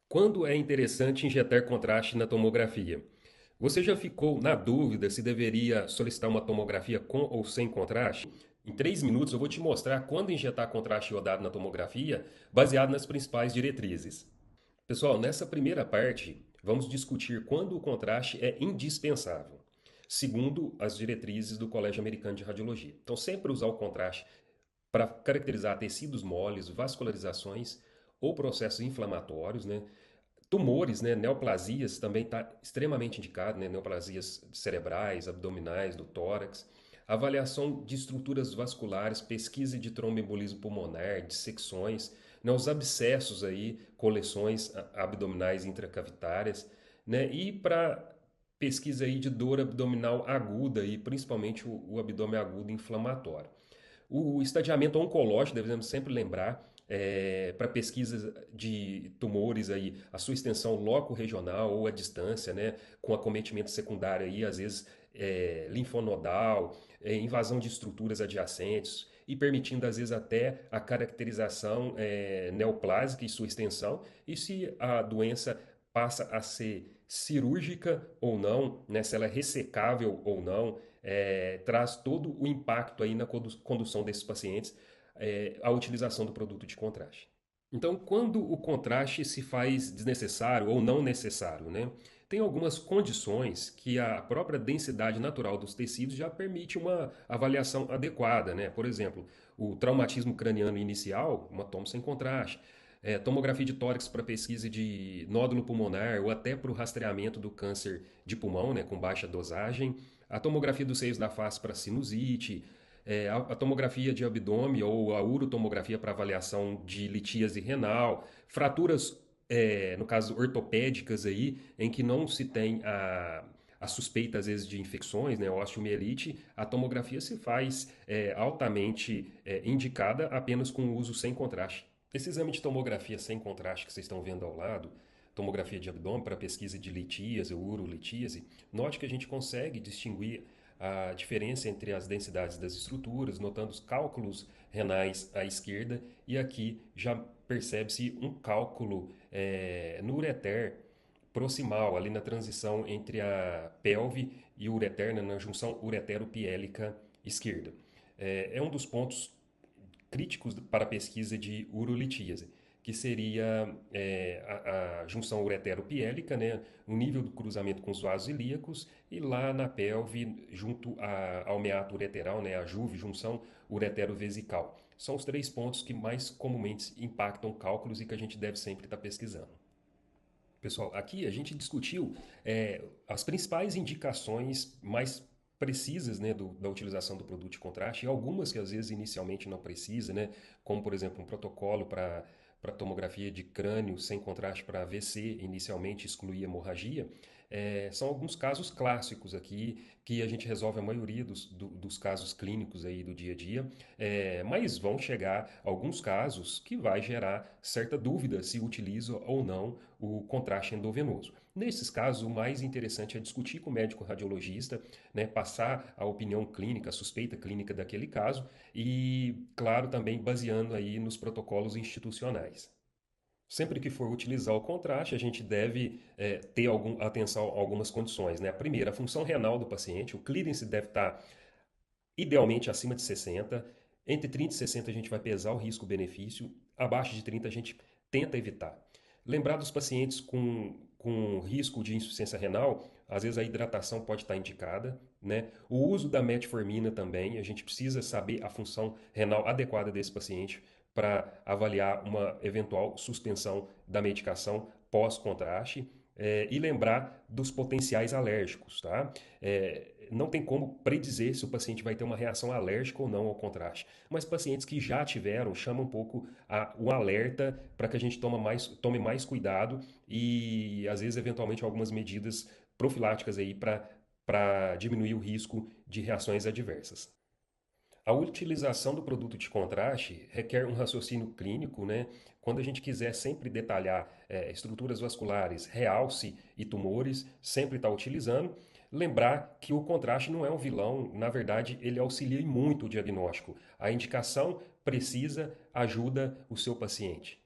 Quando é interessante injetar contraste na tomografia? Você já ficou na dúvida se deveria solicitar uma tomografia com ou sem contraste? Em 3 minutos eu vou te mostrar quando injetar contraste iodado na tomografia, baseado nas principais diretrizes. Pessoal, nessa primeira parte, vamos discutir quando o contraste é indispensável, segundo as diretrizes do Colégio Americano de Radiologia. Então, sempre usar o contraste para caracterizar tecidos moles, vascularizações ou processos inflamatórios, né? Tumores, né, neoplasias também está extremamente indicado, né, neoplasias cerebrais, abdominais, do tórax. Avaliação de estruturas vasculares, pesquisa de tromboembolismo pulmonar, dissecções, né, os abscessos aí, coleções abdominais intracavitárias, né, e para pesquisa aí de dor abdominal aguda e principalmente o abdômen agudo inflamatório. O estadiamento oncológico, devemos sempre lembrar, para pesquisas de tumores aí, a sua extensão loco-regional ou a distância, né, com acometimento secundário aí, às vezes linfonodal, invasão de estruturas adjacentes e permitindo às vezes até a caracterização neoplásica e sua extensão, e se a doença passa a ser cirúrgica ou não, né, se ela é ressecável ou não, traz todo o impacto aí na condução desses pacientes a utilização do produto de contraste. Então, quando o contraste se faz desnecessário ou não necessário, né? Tem algumas condições que a própria densidade natural dos tecidos já permite uma avaliação adequada, né? Por exemplo, o traumatismo craniano inicial, uma tomo sem contraste. Tomografia de tórax para pesquisa de nódulo pulmonar ou até para o rastreamento do câncer de pulmão, né, com baixa dosagem. A tomografia dos seios da face para sinusite, a tomografia de abdômen ou a urotomografia para avaliação de litíase renal, fraturas, no caso ortopédicas aí, em que não se tem a suspeita às vezes de infecções, né, osteomielite, a tomografia se faz altamente indicada apenas com uso sem contraste. Esse exame de tomografia sem contraste que vocês estão vendo ao lado, tomografia de abdômen para pesquisa de litíase ou urolitíase, note que a gente consegue distinguir a diferença entre as densidades das estruturas, notando os cálculos renais à esquerda, e aqui já percebe-se um cálculo no ureter proximal, ali na transição entre a pelve e o ureter, né, na junção uretero-piélica esquerda. É um dos pontos críticos para a pesquisa de urolitíase, que seria a junção uretero-piélica, né, o nível do cruzamento com os vasos ilíacos e lá na pelve, junto ao meato ureteral, né, a juve, junção uretero-vesical. São os 3 pontos que mais comumente impactam cálculos e que a gente deve sempre estar pesquisando. Pessoal, aqui a gente discutiu as principais indicações mais precisas, né, da utilização do produto de contraste, e algumas que às vezes inicialmente não precisa, né, como por exemplo um protocolo para tomografia de crânio sem contraste para AVC, inicialmente excluir hemorragia. São alguns casos clássicos aqui que a gente resolve a maioria dos casos clínicos aí do dia a dia, mas vão chegar alguns casos que vai gerar certa dúvida se utiliza ou não o contraste endovenoso. Nesses casos, o mais interessante é discutir com o médico radiologista, né, passar a opinião clínica, a suspeita clínica daquele caso e, claro, também baseando aí nos protocolos institucionais. Sempre que for utilizar o contraste, a gente deve ter atenção a algumas condições, né? A primeira, a função renal do paciente, o clearance deve estar idealmente acima de 60. Entre 30 e 60 a gente vai pesar o risco-benefício, abaixo de 30 a gente tenta evitar. Lembrar dos pacientes com risco de insuficiência renal, às vezes a hidratação pode estar indicada, né? O uso da metformina também, a gente precisa saber a função renal adequada desse paciente para avaliar uma eventual suspensão da medicação pós-contraste. E lembrar dos potenciais alérgicos, tá? Não tem como predizer se o paciente vai ter uma reação alérgica ou não ao contraste. Mas pacientes que já tiveram, chama um pouco o alerta para que a gente tome mais cuidado e, às vezes, eventualmente, algumas medidas profiláticas aí para diminuir o risco de reações adversas. A utilização do produto de contraste requer um raciocínio clínico, né? Quando a gente quiser sempre detalhar estruturas vasculares, realce e tumores, sempre está utilizando. Lembrar que o contraste não é um vilão, na verdade, ele auxilia muito o diagnóstico. A indicação precisa ajuda o seu paciente.